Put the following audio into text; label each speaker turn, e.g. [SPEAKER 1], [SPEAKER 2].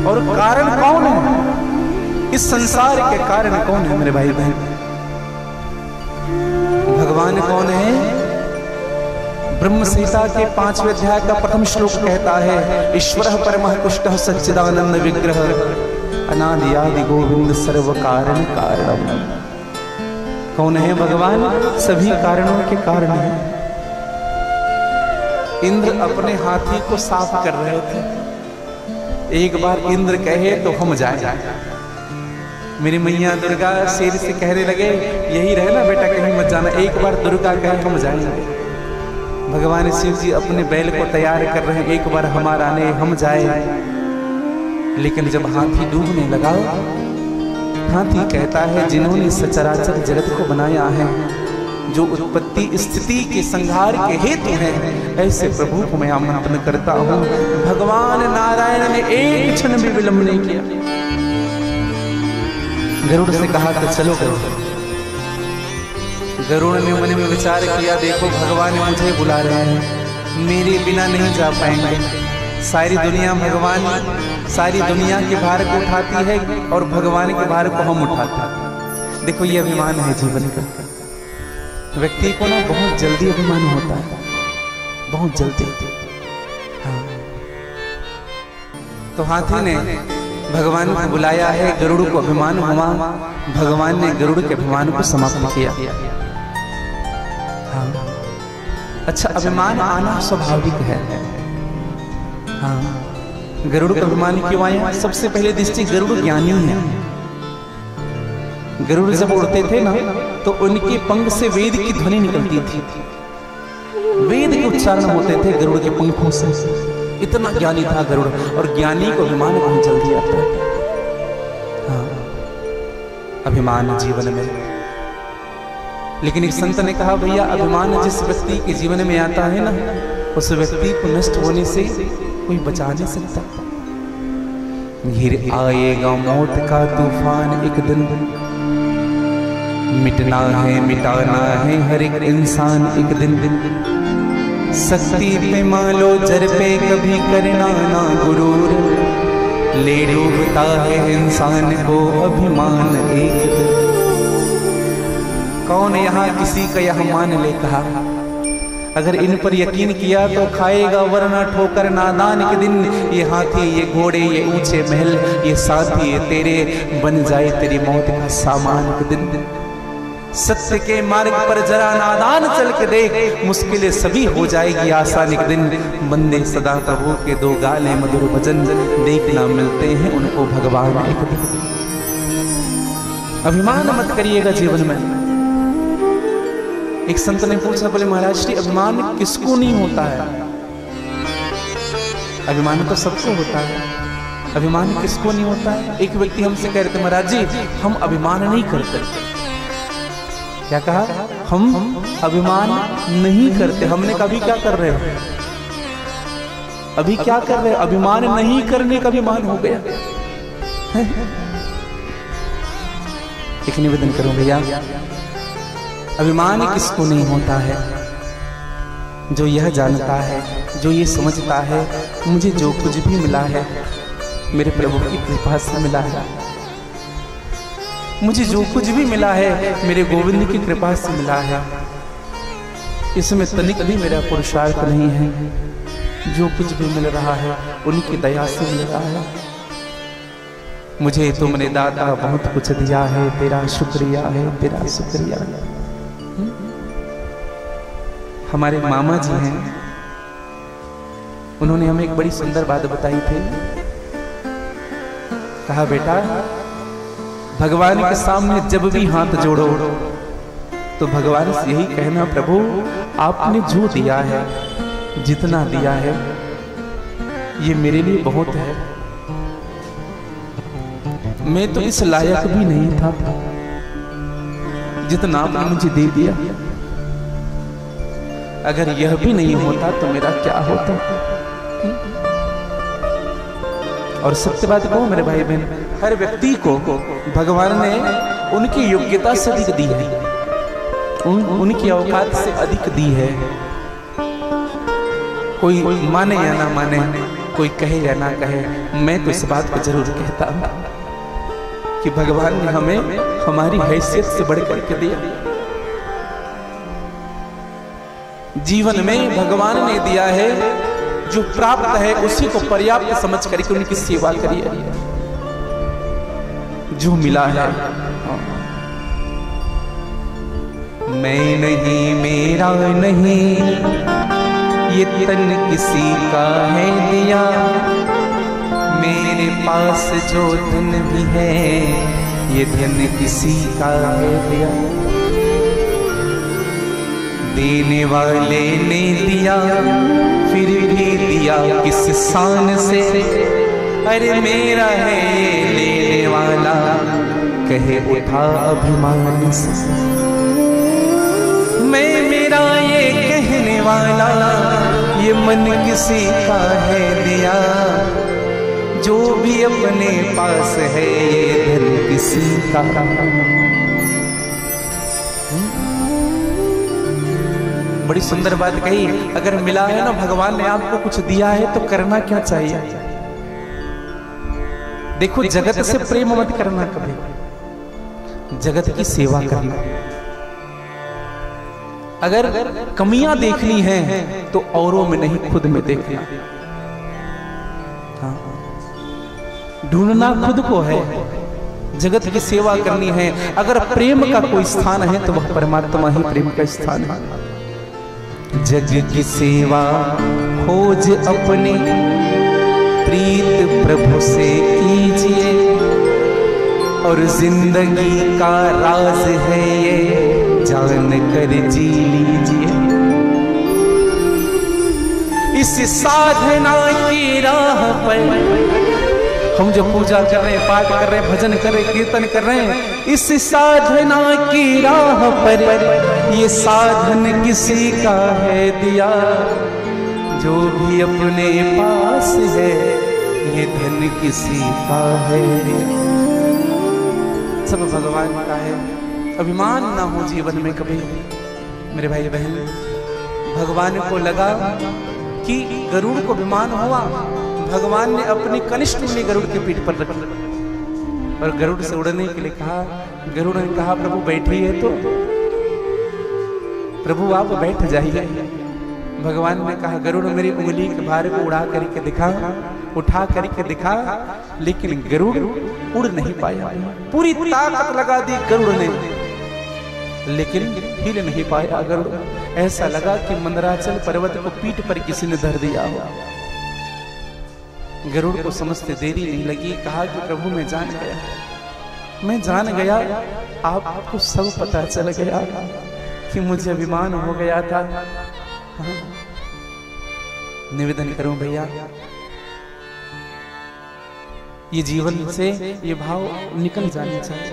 [SPEAKER 1] और कारण कौन है? इस संसार के कारण कौन है मेरे भाई बहन? भगवान कौन है? ब्रह्म संहिता के 5वें अध्याय का प्रथम श्लोक कहता है, ईश्वरः परमः पुष्टः सच्चिदानंद विग्रह अनादि आदि गोविंद सर्व कारण कारणम। कौन है भगवान? सभी कारणों के कारण है। इंद्र अपने हाथी को साफ कर रहे थे। एक बार इंद्र कहे तो हम जाए। मेरी मैया दुर्गा शेर से कहने लगे, यही रहे ना बेटा, कहीं मत जाना। एक बार दुर्गा कहे हम जाएंगे। भगवान शिव जी अपने बैल को तैयार कर रहे हैं, एक बार हमारा आने हम जाए। लेकिन जब हाथी डूबने लगा, हाथी कहता है, जिन्होंने सचराचर जगत को बनाया है, जो उत्पत्ति स्थिति के संहार के हेतु हैं, ऐसे प्रभु को मैं आमंत्रण करता हूं। भगवान नारायण ने एक क्षण भी विलंब नहीं किया। गरुड़ से कहा तो चलो गरुड़। गरुड़ ने मन में विचार किया, देखो भगवान मुझे बुला रहे हैं, मेरे बिना नहीं जा पाएंगे। सारी दुनिया भगवान, सारी दुनिया के भार को उठाती है और भगवान के भार को हम उठाते हैं। देखो ये अभिमान है जीवन का। व्यक्ति को ना बहुत जल्दी अभिमान होता है, बहुत जल्दी। हाँ। तो हाथी ने भगवान को बुलाया है, गरुड़ को अभिमान हुआ, भगवान ने गरुड़ के अभिमान को समाप्त किया। हाँ। अच्छा, अभिमान आना स्वाभाविक है। हाँ। गरुड़ का अभिमान क्यों आया? सबसे पहले दृष्टि गरुड़ ज्ञानी है। गरुड़ जब उड़ते थे ना, तो उनके पंख से वेद की ध्वनि निकलती थी, वेद के उच्चारण होते थे गरुड़ के पंखों से। इतना ज्ञानी था गरुड़, और ज्ञानी को अभिमान बहुत जल्दी आता है। हाँ। अभिमान जीवन में, लेकिन एक संत ने कहा, भैया अभिमान जिस व्यक्ति के जीवन में आता है ना, उस व्यक्ति को नष्ट होने से कोई बचा नहीं सकता। घिर आएगा मौत का तूफान एक दिन, मिटना है मिटाना है हर एक इंसान एक दिन। शक्ति पे मालो जर पे कभी करना ना गुरूर, ले डूबता है इंसान को अभिमान एक दिन। कौन यहाँ किसी का यह मान ले कहा? अगर इन पर यकीन किया तो खाएगा वरना ठोकर नादान के दिन। ये हाथी, ये घोड़े, ये ऊंचे महल, ये साथी, ये तेरे बन जाए तेरी मौत का सामान के दिन। सत्य के मार्ग पर जरा नादान चल के देख, मुश्किलें सभी हो जाएगी आसान एक दिन। बंदे सदा प्रभु के दो गाले मधुर भजन, देखना मिलते हैं उनको भगवान एक दिन। अभिमान मत करिएगा जीवन में। एक संत ने पूछा, बोले महाराज श्री अभिमान किसको नहीं होता है? अभिमान तो सबको होता है, अभिमान किसको नहीं होता है? एक व्यक्ति हमसे कह रहे थे, महाराज जी हम अभिमान नहीं करते। क्या कहा? हम अभिमान नहीं करते। हमने कभी क्या कर रहे हो? अभी क्या कर रहे हो? अभिमान नहीं करने का अभिमान हो गया। एक निवेदन करूं भैया, अभिमान किसको नहीं होता है? जो यह जानता है, जो ये समझता है, मुझे जो कुछ भी मिला है मेरे प्रभु की कृपा से मिला है। मुझे जो कुछ भी मिला है मेरे गोविंद की कृपा से मिला है। इसमें तनिक भी मेरा पुरुषार्थ नहीं है। जो कुछ भी मिल रहा है उनकी दया से मिल रहा है। मुझे तुमने दाता बहुत कुछ दिया है, तेरा शुक्रिया है, तेरा शुक्रिया है। हमारे मामा जी हैं, उन्होंने हमें एक बड़ी सुंदर बात बताई थी। कहा, बेटा भगवान के सामने जब भी हाथ जोड़ो तो भगवान से यही कहना, प्रभु आपने जो दिया है, जितना दिया है, ये मेरे लिए बहुत है। मैं तो इस लायक भी नहीं था जितना आपने मुझे दे दिया। अगर यह भी नहीं होता तो मेरा क्या होता? और सत्य बात कहूं मेरे भाई बहन, हर व्यक्ति को भगवान ने उनकी योग्यता से अधिक दी है, उनकी औकात से अधिक दी है। कोई माने या ना माने, कोई कहे या ना कहे, मैं तो इस बात को जरूर कहता हूं कि भगवान ने हमें हमारी हैसियत से बढ़कर के दिया। जीवन में भगवान ने दिया है, जो प्राप्त है उसी को पर्याप्त समझ करके उनकी सेवा करिए। जो मिला है मैं नहीं, मेरा नहीं, ये तन किसी का है दिया। मेरे पास जो धन भी है, ये धन किसी का है दिया। देने वाले ने दिया, फिर भी दिया किस शान से। अरे मेरा है ये लेने वाला, कहे उठा अभिमान से। मैं मेरा ये कहने वाला, ये मन किसी का है दिया। जो भी अपने पास है, ये धन किसी का। बड़ी सुंदर बात कही। अगर मिला है ना, भगवान ने आपको कुछ दिया है, तो करना क्या चाहिए? देखो, जगत से प्रेम मत करना कभी, जगत की सेवा करना। अगर कमियां देखनी है तो औरों में नहीं, खुद में देखना। हाँ, ढूंढना खुद को है, जगत की सेवा करनी है। अगर प्रेम का कोई स्थान है तो वह परमात्मा ही प्रेम का स्थान है। जग की सेवा खोज अपने, प्रीत प्रभु से कीजिए। और जिंदगी का राज है ये, जान कर जी लीजिए। इस साधना की राह पर हम जो पूजा कर रहे हैं, पाठ कर रहे हैं, भजन कर रहे हैं, कीर्तन कर रहे हैं, इस साधना की राह पर ये साधन किसी का है दिया। जो भी अपने पास है, ये धन किसी का है दिया। सब भगवान का है। अभिमान ना हो जीवन में कभी। मेरे भाई बहन, भगवान को लगा कि गरुड़ को अभिमान हुआ, भगवान ने अपनी कनिष्ठ उंगली गरुड़ के पीठ पर रखी और गरुड़ से उड़ने के लिए कहा। गरुड़ ने कहा, प्रभु बैठिए। तो प्रभु आप बैठ जाइए। भगवान ने कहा, गरुड़ मेरी उंगली के भार को उड़ा करके दिखा, उठा करके दिखा। लेकिन गरुड़ उड़ नहीं पाया। पूरी ताकत लगा दी गरुड़ ने, लेकिन हिल नहीं पाया गरुड़। ऐसा लगा कि मंदराचल पर्वत को पीठ पर किसी ने धर दिया हो। गरुड़ को समझते देरी नहीं लगी। कहा कि प्रभु मैं जान गया, मैं जान गया, आपको सब पता चल गया कि मुझे अभिमान हो गया था। हाँ। निवेदन करूं भैया, ये जीवन से ये भाव निकल जाने चाहिए।